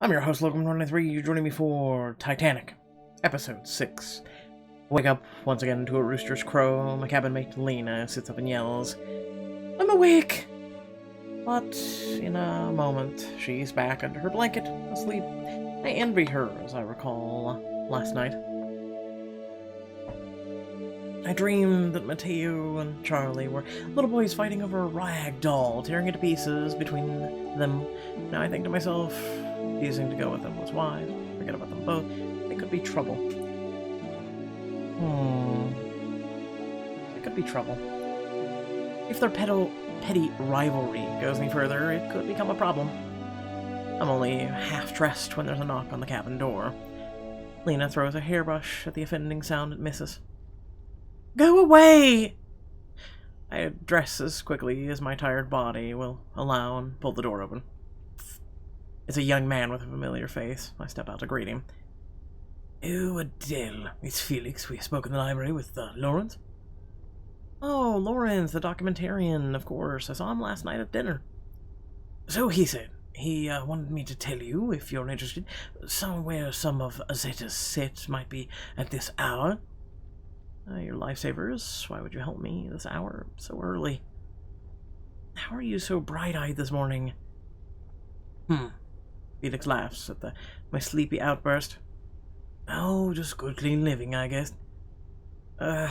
I'm your host, Logan23. You're joining me for Titanic, Episode 6. Wake up once again to a rooster's crow. My cabin mate, Lena, sits up and yells, "I'm awake!" But in a moment, she's back under her blanket, asleep. I envied her, as I recall, last night. I dreamed that Mateo and Charlie were little boys fighting over a rag doll, tearing it to pieces between them. Now I think to myself, choosing to go with them was wise. Forget about them both. It could be trouble. It could be trouble. If their petty rivalry goes any further, it could become a problem. I'm only half-dressed when there's a knock on the cabin door. Lena throws a hairbrush at the offending sound and misses. "Go away!" I address as quickly as my tired body will allow and pull the door open. It's a young man with a familiar face. I step out to greet him. "Oh, Adele. It's Felix. We spoke in the library with Lawrence." "Oh, Lawrence, the documentarian, of course. I saw him last night at dinner." "So he said. He wanted me to tell you, if you're interested, somewhere some of Zetta's set might be at this hour." Your lifesavers. Why would you help me this hour so early? How are you so bright-eyed this morning? Felix laughs at my sleepy outburst. "Oh, just good clean living, I guess." Are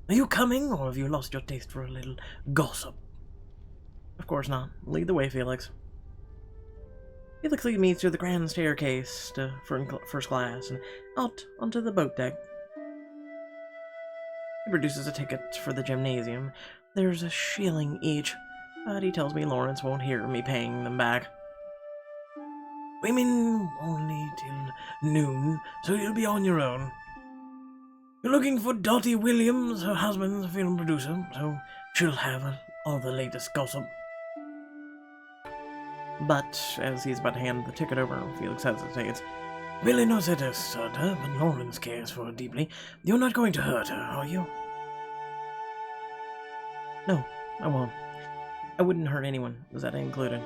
you coming, or have you lost your taste for a little gossip?" "Of course not. Lead the way, Felix." Felix leads me through the grand staircase to first class and out onto the boat deck. He produces a ticket for the gymnasium. There's a shilling each, but he tells me Lawrence won't hear me paying them back. "Women only till noon, so you'll be on your own. You're looking for Dottie Williams, her husband's a film producer, so she'll have all the latest gossip." But as he's about to hand the ticket over, Felix hesitates. "Billy knows Zetta, Zetta, but Lawrence cares for her deeply. You're not going to hurt her, are you?" "No, I won't. I wouldn't hurt anyone, Zetta included."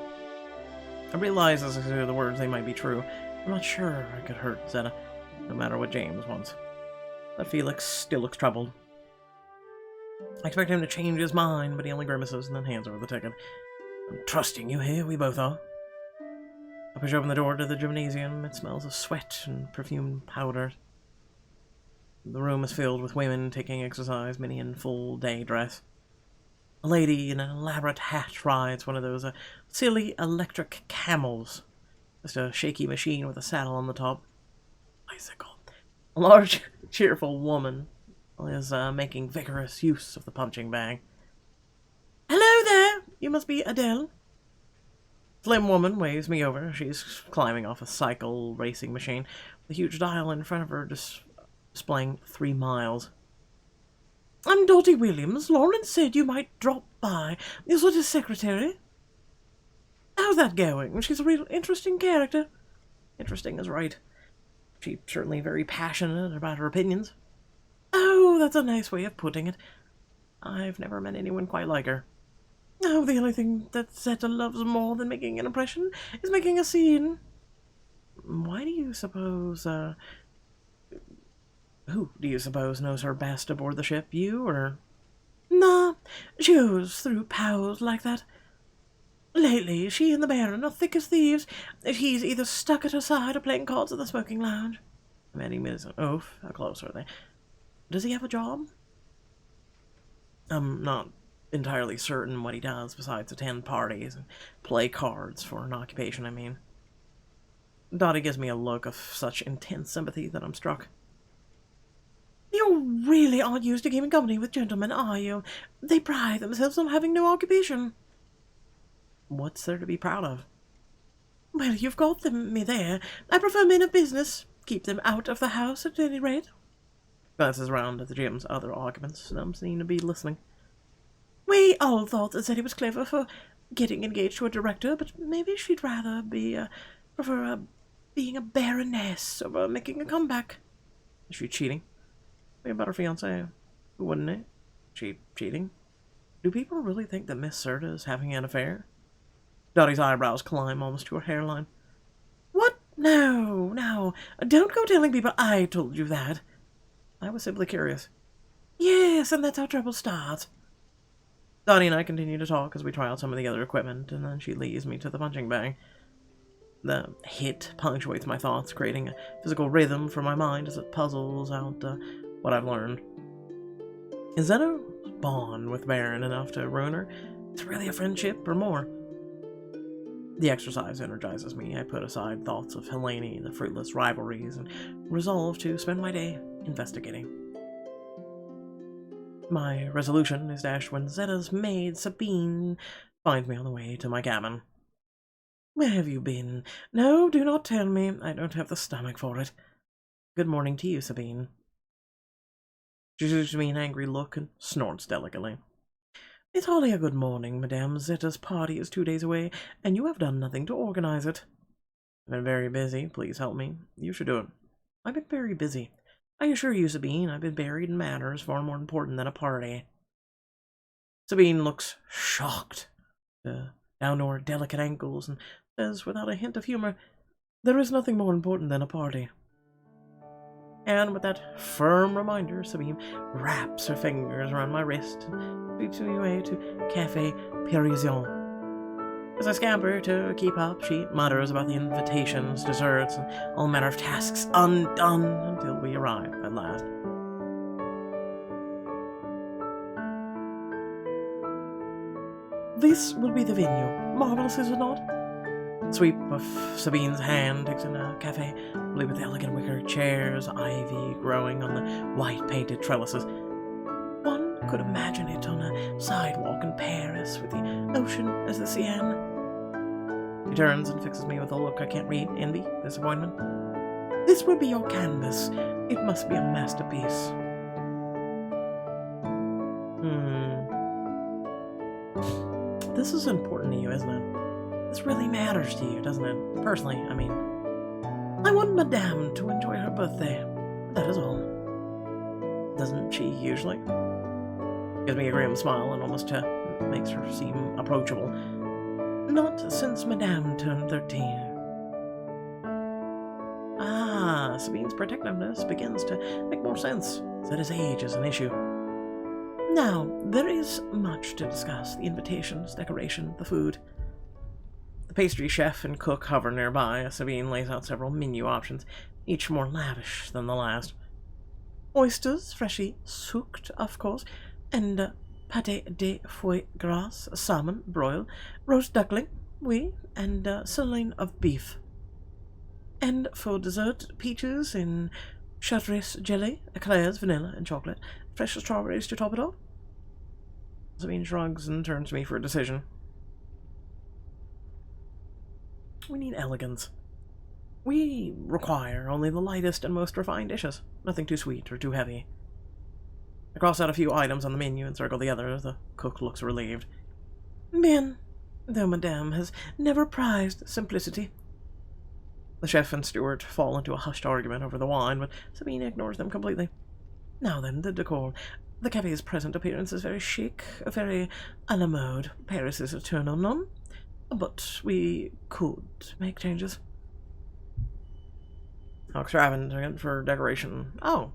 I realize as I say the words they might be true. I'm not sure I could hurt Zetta, no matter what James wants. But Felix still looks troubled. I expect him to change his mind, but he only grimaces and then hands over the ticket. "I'm trusting you here, we both are." I push open the door to the gymnasium. It smells of sweat and perfumed powder. The room is filled with women taking exercise, many in full day dress. A lady in an elaborate hat rides one of those silly electric camels. Just a shaky machine with a saddle on the top. Bicycle. A large, cheerful woman is making vigorous use of the punching bag. "Hello there! You must be Adele." Slim woman waves me over. She's climbing off a cycle racing machine, with a huge dial in front of her displaying 3 miles. "I'm Dottie Williams. Lawrence said you might drop by. You're sort of secretary. How's that going? She's a real interesting character." Interesting is right. She's certainly very passionate about her opinions. "Oh, that's a nice way of putting it. I've never met anyone quite like her." "Oh, the only thing that Zetta loves more than making an impression is making a scene." "Why do you suppose, who do you suppose knows her best aboard the ship? You, or?" "Nah, she goes through pals like that. Lately, she and the Baron are thick as thieves. He's either stuck at her side or playing cards at the smoking lounge." Many minutes. Oof, how close are they? "Does he have a job?" I'm not entirely certain what he does besides attend parties and play cards for an occupation, I mean. Dottie gives me a look of such intense sympathy that I'm struck. "You really aren't used to keeping company with gentlemen, are you? They pride themselves on having no occupation." "What's there to be proud of?" "Well, you've got me there. I prefer men of business. Keep them out of the house, at any rate." Glances around at the gym's other occupants. Some seem to be listening. "We all thought that Zeddy was clever for getting engaged to a director, but maybe she'd rather prefer being a baroness over making a comeback." "Is she cheating?" "Think about her fiancé. Who wouldn't it? Cheating? Do people really think that Miss Zetta is having an affair?" Dottie's eyebrows climb almost to her hairline. No, don't go telling people I told you that. I was simply curious. Yes, and that's how trouble starts. Dottie and I continue to talk as we try out some of the other equipment, and then she leads me to the punching bag. The hit punctuates my thoughts, creating a physical rhythm for my mind as it puzzles out what I've learned. Is Zetta's bond with Baron enough to ruin her? Is it really a friendship or more? The exercise energizes me. I put aside thoughts of Helene, the fruitless rivalries, and resolve to spend my day investigating. My resolution is dashed when Zetta's maid, Sabine, finds me on the way to my cabin. Where have you been? No, do not tell me. I don't have the stomach for it. Good morning to you, Sabine. She gives me an angry look and snorts delicately. It's hardly a good morning, Madame. Zetta's party is 2 days away, and you have done nothing to organize it. I've been very busy. Please help me. You should do it. I've been very busy. I assure you, Sabine, I've been buried in matters far more important than a party. Sabine looks shocked, down to her delicate ankles, and says, without a hint of humor, there is nothing more important than a party. And with that firm reminder, Sabine wraps her fingers around my wrist and sweeps me away to Cafe Parisien. As I scamper to keep up, she mutters about the invitations, desserts, and all manner of tasks undone until we arrive at last. This will be the venue. Marvelous, is it not? Sweep of Sabine's hand takes in a cafe, complete with elegant wicker chairs, ivy growing on the white-painted trellises. One could imagine it on a sidewalk in Paris, with the ocean as the Seine. She turns and fixes me with a look I can't read. Envy? Disappointment? This will be your canvas. It must be a masterpiece. This is important to you, isn't it? This really matters to you, doesn't it? Personally, I mean. I want Madame to enjoy her birthday. That is all. Doesn't she usually? Gives me a grim smile and almost makes her seem approachable. Not since Madame turned 13. Ah, Sabine's protectiveness begins to make more sense. Zetta's age is an issue. Now, there is much to discuss. The invitations, decoration, the food. The pastry chef and cook hover nearby as Sabine lays out several menu options, each more lavish than the last. Oysters, freshly soaked, of course, and pâté de foie gras, salmon, broil, roast duckling, oui, and sirloin of beef. And for dessert, peaches in chartreuse jelly, eclairs, vanilla, and chocolate, fresh strawberries to top it off. Sabine shrugs and turns to me for a decision. We need elegance. We require only the lightest and most refined dishes, nothing too sweet or too heavy. I cross out a few items on the menu and circle the others. The cook looks relieved. Bien, though Madame has never prized simplicity. The chef and steward fall into a hushed argument over the wine, but Sabine ignores them completely. Now then, the decor. The cafe's present appearance is very chic, very à la mode. Paris is eternal, non? But we could make changes. How extravagant for decoration. Oh.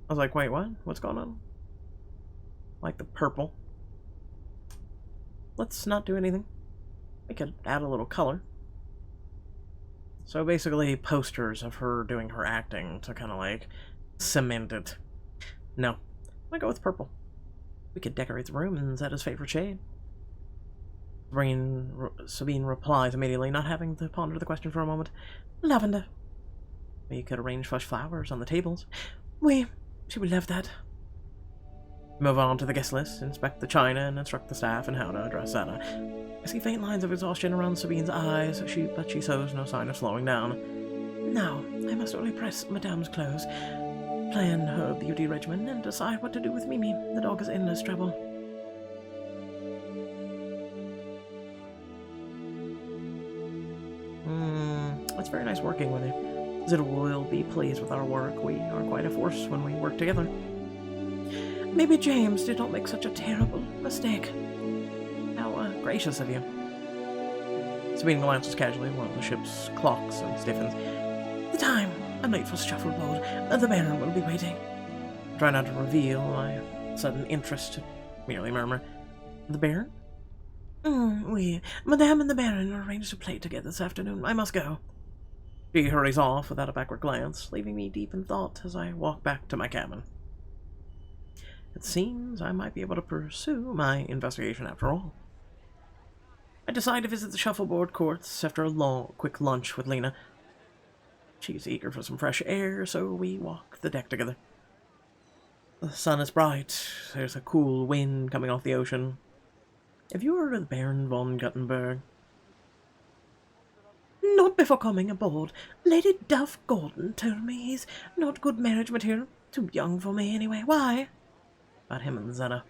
I was like, wait, what? What's going on? Like the purple. Let's not do anything. We could add a little color. So basically posters of her doing her acting to kind of like cement it. No. I'm gonna go with purple. We could decorate the room in Zetta's favorite shade. Sabine replies immediately, not having to ponder the question for a moment. Lavender. We could arrange fresh flowers on the tables. She would love that. Move on to the guest list, inspect the china, and instruct the staff in how to address Zetta. I see faint lines of exhaustion around Sabine's eyes, but she shows no sign of slowing down. Now, I must only press Madame's clothes, plan her beauty regimen, and decide what to do with Mimi. The dog is endless trouble. It's very nice working with you. Zetta will be pleased with our work. We are quite a force when we work together. Maybe James did not make such a terrible mistake. How gracious of you. Sabine glances casually at one of the ship's clocks and stiffens. The time! I'm late for shuffleboard. The Baron will be waiting. I try not to reveal my sudden interest, merely murmur. The Baron? Oui. Madame and the Baron arranged to play together this afternoon. I must go. She hurries off without a backward glance, leaving me deep in thought as I walk back to my cabin. It seems I might be able to pursue my investigation after all. I decide to visit the shuffleboard courts after a quick lunch with Lena. She's eager for some fresh air, so we walk the deck together. The sun is bright. There's a cool wind coming off the ocean. Have you heard of Baron von Guttenberg? Not before coming aboard. Lady Duff Gordon told me he's not good marriage material. Too young for me, anyway. Why? About him and Zetta.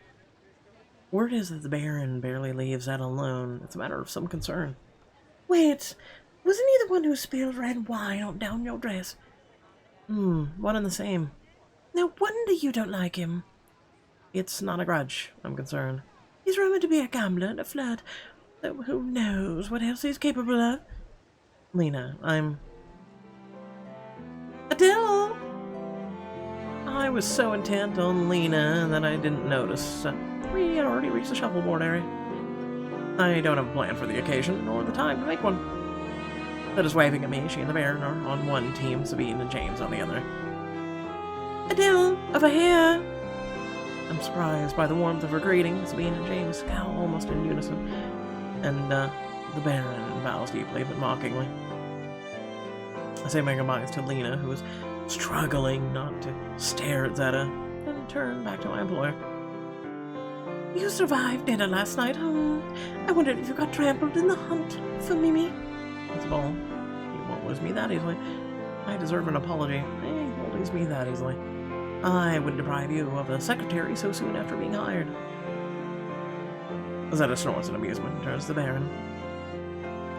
Word is that the Baron barely leaves Zetta alone. It's a matter of some concern. Wait, wasn't he the one who spilled red wine down your dress? One and the same. No wonder you don't like him. It's not a grudge, I'm concerned. He's rumored to be a gambler and a flirt, though who knows what else he's capable of. Lena, I'm... Adele! I was so intent on Lena that I didn't notice. We had already reached the shuffleboard area. I don't have a plan for the occasion, nor the time to make one. Zetta's waving at me. She and the Baron are on one team, Sabine and James on the other. Adele, over here! I'm surprised by the warmth of her greeting. Sabine and James scowl almost in unison, and the Baron bows deeply but mockingly. I say my goodbyes to Lena, who is struggling not to stare at Zetta, and turn back to my employer. You survived dinner last night, I wondered if you got trampled in the hunt for Mimi. That's all. You won't lose me that easily. I deserve an apology. You won't lose me that easily. I wouldn't deprive you of a secretary so soon after being hired. Zetta snorts in amusement and turns to the Baron.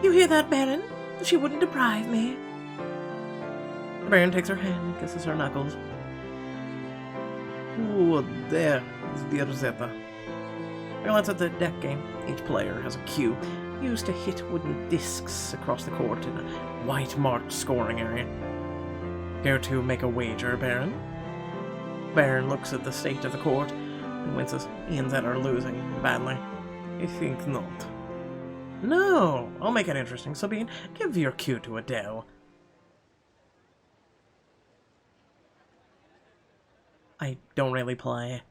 You hear that, Baron? She wouldn't deprive me. The Baron takes her hand and kisses her knuckles. Oh, there is dear Zetta. I glance at the deck game. Each player has a cue, used to hit wooden discs across the court in a white-marked scoring area. Care to make a wager, Baron? Baron looks at the state of the court and winces. He and Zetta are losing badly. I think not. No! I'll make it interesting, Sabine. Give your cue to Adele. I don't really play.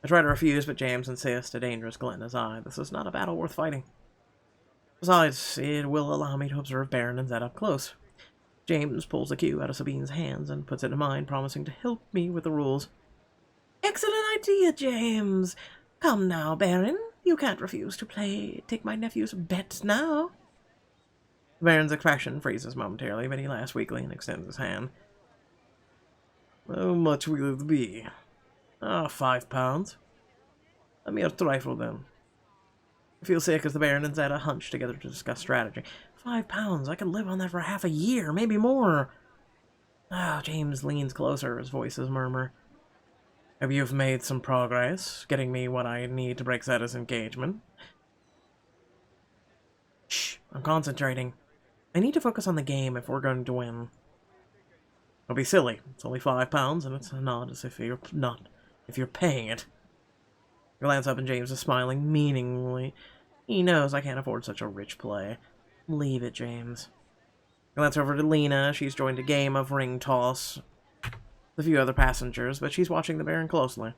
I try to refuse, but James insists, a dangerous glint in his eye. This is not a battle worth fighting. Besides, it will allow me to observe Baron and Zetta up close. James pulls the cue out of Sabine's hands and puts it in mine, promising to help me with the rules. Excellent idea, James! Come now, Baron. You can't refuse to take my nephew's bet now. The Baron's expression freezes momentarily, but he laughs weakly and extends his hand. How much will it be? £5. A mere trifle, then. I feel sick as the Baron and Zetta hunch together to discuss strategy. £5, I could live on that for half a year, maybe more. James leans closer, his voice is murmur. Have you made some progress, getting me what I need to break Zetta's engagement? Shh, I'm concentrating. I need to focus on the game if we're going to win. It'll be silly. It's only £5, and it's not as if you're paying it. I glance up and James is smiling meaningly. He knows I can't afford such a rich play. Leave it, James. I glance over to Lena. She's joined a game of ring toss with a few other passengers, but she's watching the Baron closely.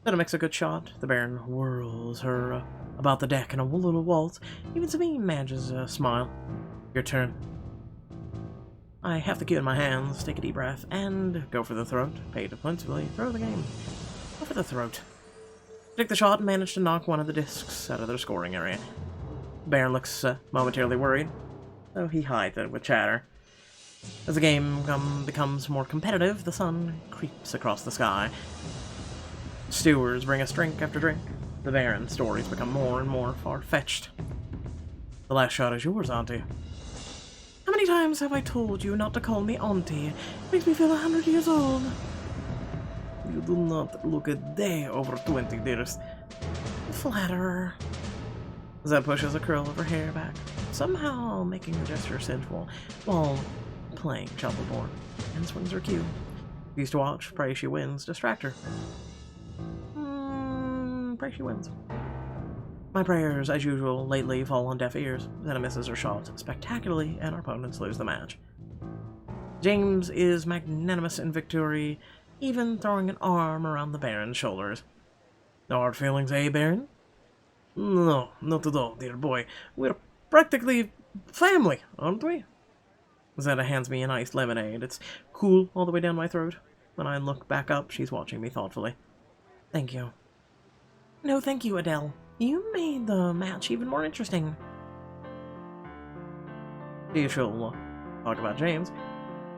Zetta makes a good shot. The Baron whirls her about the deck in a little waltz. Even Sabine manages a smile. Your turn. I have the cue in my hands, take a deep breath, and go for the throat. Pay to plentifully throw the game. Go for the throat. Take the shot and manage to knock one of the discs out of their scoring area. Baron looks momentarily worried, though he hides it with chatter. As the game becomes more competitive, the sun creeps across the sky. Stewards bring us drink after drink. The Baron's stories become more and more far-fetched. The last shot is yours, Auntie. How many times have I told you not to call me Auntie? It makes me feel 100 years old. You do not look a day over 20, dearest. Flatterer. Zetta pushes a curl of her hair back. somehow making the gesture sensual while playing shuffleboard. And swings her cue. Used to watch, pray she wins, distract her. Pray she wins. My prayers, as usual, lately fall on deaf ears. Zetta misses her shot spectacularly, and our opponents lose the match. James is magnanimous in victory, even throwing an arm around the Baron's shoulders. No hard feelings, eh, Baron? No, not at all, dear boy. We're practically family, aren't we? Zetta hands me an iced lemonade. It's cool all the way down my throat. When I look back up, she's watching me thoughtfully. Thank you. No, thank you, Adele. You made the match even more interesting. She'll talk about James.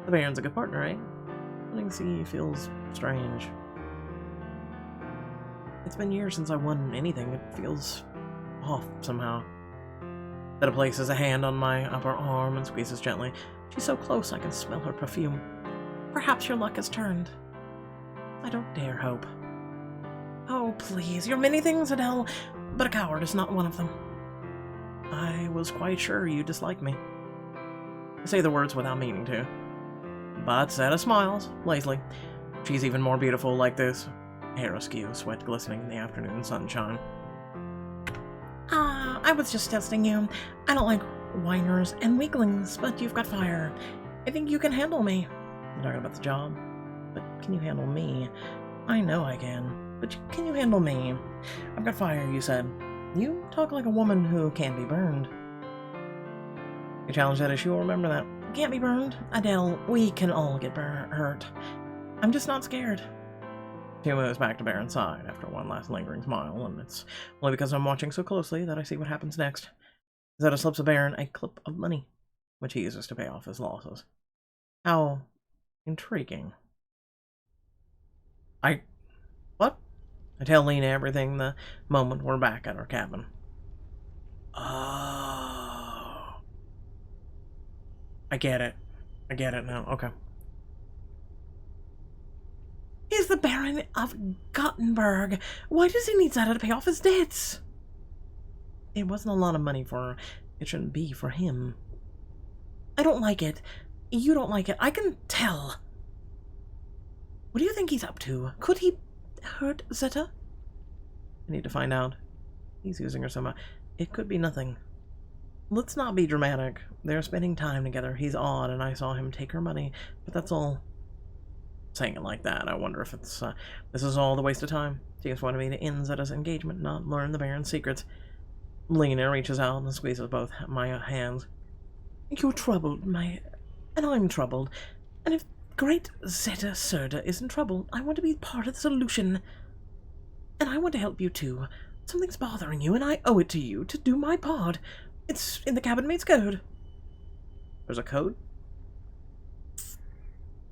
The Baron's a good partner, eh? Letting see feels strange. It's been years since I won anything. It feels off somehow. Zetta places a hand on my upper arm and squeezes gently. She's so close I can smell her perfume. Perhaps your luck has turned. I don't dare hope. Oh, please, you're many things, Adele, but a coward is not one of them. I was quite sure you disliked me. I say the words without meaning to. But Zetta smiles, lazily. She's even more beautiful like this. Hair askew, sweat glistening in the afternoon sunshine. I was just testing you. I don't like whiners and weaklings, but you've got fire. I think you can handle me. You're talking about the job? But can you handle me? I know I can. But can you handle me? I've got fire, you said. You talk like a woman who can be burned. You challenge that issue, remember that. Can't be burned? Adele, we can all get hurt. I'm just not scared. She moves back to Baron's side after one last lingering smile, and it's only because I'm watching so closely that I see what happens next. Zetta slips a Baron a clip of money, which he uses to pay off his losses. How intriguing. What? I tell Lena everything the moment we're back at our cabin. Oh. I get it. I get it now. Okay. He's the Baron of Gothenburg. Why does he need Zetta to pay off his debts? It wasn't a lot of money for her. It shouldn't be for him. I don't like it. You don't like it. I can tell. What do you think he's up to? Could he hurt Zetta? I need to find out. He's using her so much. It could be nothing. Let's not be dramatic. They're spending time together. He's odd, and I saw him take her money, but that's all. Saying it like that, I wonder if it's, this is all the waste of time. James wanted me to end Zetta's engagement, not learn the Baron's secrets. Lena reaches out and squeezes both my hands. You're troubled, and I'm troubled. And if great Zetta Serda is in trouble, I want to be part of the solution. And I want to help you too. Something's bothering you, and I owe it to you to do my part. It's in the cabin mate's code. There's a code?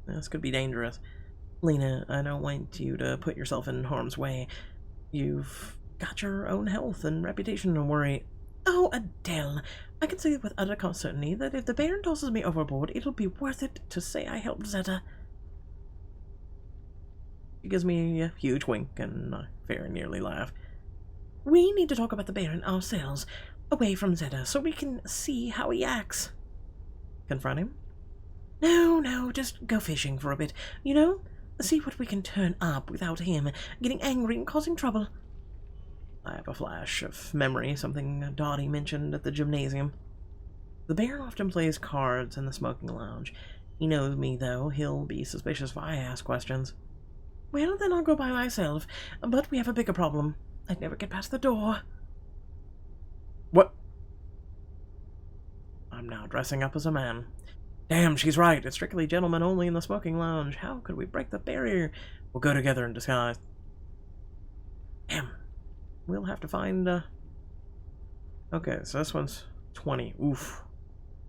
This could be dangerous. Lena, I don't want you to put yourself in harm's way. You've got your own health and reputation to worry. Oh, Adele, I can say with utter certainty that if the Baron tosses me overboard, it'll be worth it to say I helped Zetta. She gives me a huge wink, and I very nearly laugh. We need to talk about the Baron ourselves, away from Zetta, so we can see how he acts. Confront him? No, just go fishing for a bit, you know? See what we can turn up without him getting angry and causing trouble. I have a flash of memory, something Dottie mentioned at the gymnasium. The Baron often plays cards in the smoking lounge. He knows me, though. He'll be suspicious if I ask questions. Well, then I'll go by myself, but we have a bigger problem. I'd never get past the door. What? I'm now dressing up as a man. Damn, she's right. It's strictly gentlemen only in the smoking lounge. How could we break the barrier? We'll go together in disguise. Damn. We'll have to find, Okay, so this one's 20. Oof.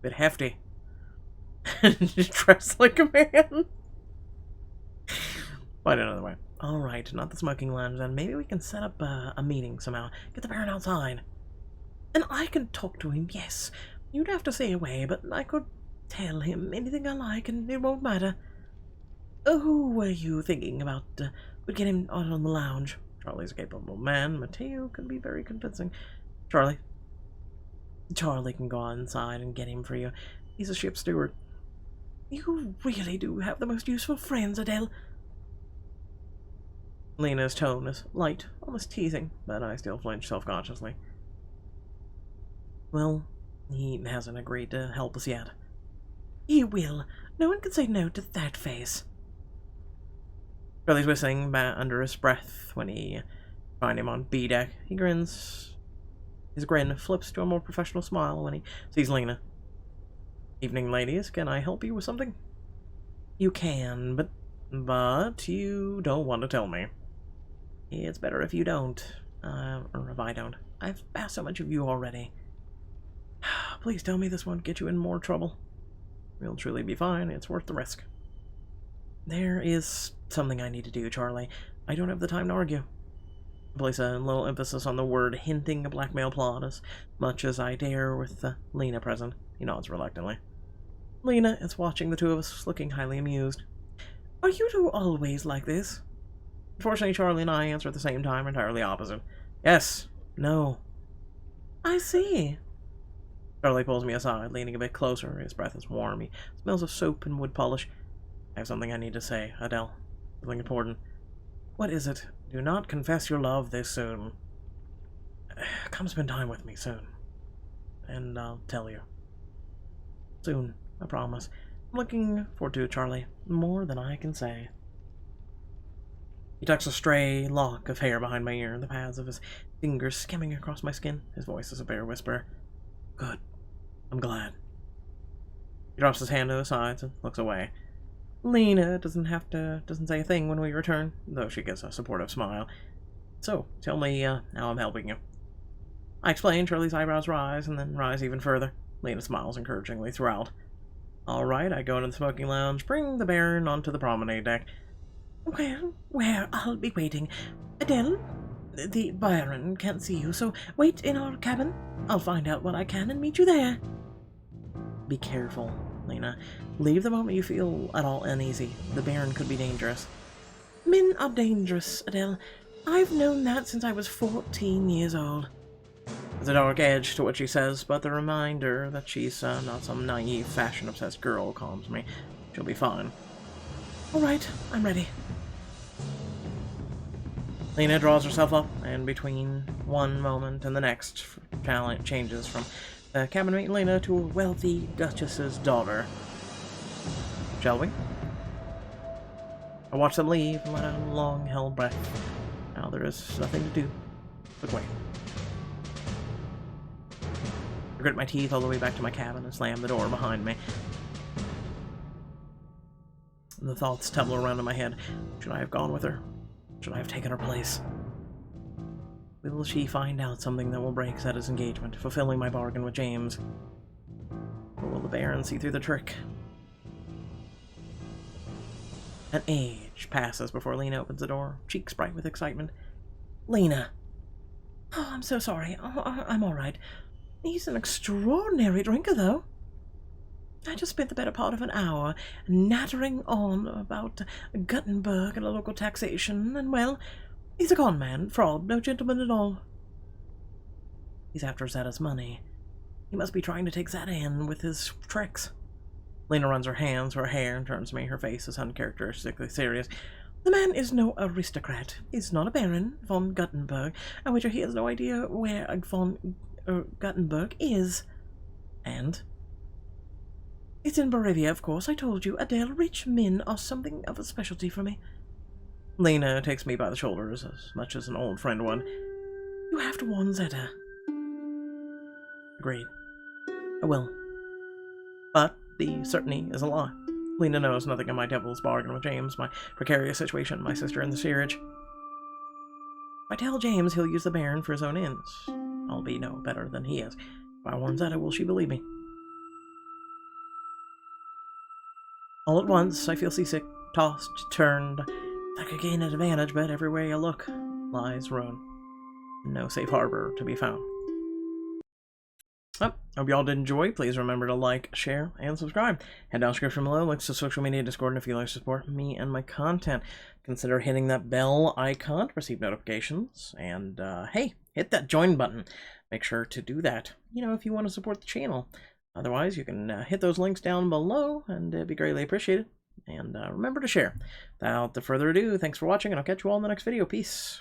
Bit hefty. Just dressed like a man. Find another way. Alright, not the smoking lounge then. Maybe we can set up a meeting somehow. Get the Baron outside. And I can talk to him, yes. You'd have to stay away, but I could tell him anything I like and it won't matter. Who were you thinking about? Would get him out on the lounge. Charlie's a capable man. Mateo can be very convincing. Charlie. Charlie can go inside and get him for you. He's a ship steward. You really do have the most useful friends, Adele. Lena's tone is light, almost teasing, but I still flinch self-consciously. Well, he hasn't agreed to help us yet. He will. No one can say no to that face. Charlie's whistling under his breath when he find him on B deck. He grins. His grin flips to a more professional smile when he sees Lena. Evening, ladies. Can I help you with something? You can, but you don't want to tell me. It's better if you don't, or if I don't. I've asked so much of you already. Please tell me this won't get you in more trouble. We'll truly be fine. It's worth the risk. There is something I need to do, Charlie. I don't have the time to argue. I place a little emphasis on the word, hinting a blackmail plot as much as I dare with Lena present. He nods reluctantly. Lena is watching the two of us, looking highly amused. Are you two always like this? Unfortunately, Charlie and I answer at the same time, entirely opposite. Yes. No. I see. Charlie pulls me aside, leaning a bit closer. His breath is warm. He smells of soap and wood polish. I have something I need to say, Adele. Something important. What is it? Do not confess your love this soon. Come spend time with me soon. And I'll tell you. Soon, I promise. I'm looking forward to it, Charlie. More than I can say. He tucks a stray lock of hair behind my ear, the pads of his fingers skimming across my skin. His voice is a bare whisper. Good. I'm glad. He drops his hand to his sides and looks away. Lena doesn't say a thing when we return, though she gives a supportive smile. So, tell me how I'm helping you. I explain. Charlie's eyebrows rise, and then rise even further. Lena smiles encouragingly throughout. All right, I go into the smoking lounge, bring the Baron onto the promenade deck. Well, where I'll be waiting. Adele, the Baron can't see you, so wait in our cabin. I'll find out what I can and meet you there. Be careful, Lena. Leave the moment you feel at all uneasy. The Baron could be dangerous. Men are dangerous, Adele. I've known that since I was 14 years old. There's a dark edge to what she says, but the reminder that she's not some naive, fashion-obsessed girl calms me. She'll be fine. All right, I'm ready. Lena draws herself up, and between one moment and the next, talent changes from the cabinmate Lena to a wealthy duchess's daughter. Shall we? I watch them leave and let out a long-held breath. Now there is nothing to do but wait. I grit my teeth all the way back to my cabin and slam the door behind me. The thoughts tumble around in my head. Should I have gone with her? Should I have taken her place? Will she find out something that will break Zetta's engagement, fulfilling my bargain with James? Or will the Baron see through the trick? An age passes before Lena opens the door, cheeks bright with excitement. Lena! Oh, I'm so sorry. I'm all right. He's an extraordinary drinker, though. I just spent the better part of an hour nattering on about Gutenberg and a local taxation, and, well, he's a con man, fraud, no gentleman at all. He's after Zetta's money. He must be trying to take Zetta in with his tricks. Lena runs her hands through her hair and turns to me. Her face is uncharacteristically serious. The man is no aristocrat. He's not a Baron von Gutenberg. I wager he has no idea where von Gutenberg is. And it's in Moravia, of course. I told you, Adele, rich men are something of a specialty for me. Lena takes me by the shoulders, as much as an old friend would. You have to warn Zetta. Agreed. I will. But the certainty is a lie. Lena knows nothing of my devil's bargain with James, my precarious situation, my sister in the steerage. If I tell James he'll use the Baron for his own ends, I'll be no better than he is. If I warn Zetta, will she believe me? All at once, I feel seasick, tossed, turned. I could gain an advantage, but everywhere you look lies ruin. No safe harbor to be found. Hope y'all did enjoy. Please remember to like, share, and subscribe. Head down description below, links to social media, Discord, and if you'd like to support me and my content, consider hitting that bell icon to receive notifications. And, hey, hit that join button. make sure to do that, if you want to support the channel. Otherwise, you can hit those links down below, and it'd be greatly appreciated. And remember to share. Without further ado, thanks for watching, and I'll catch you all in the next video. Peace.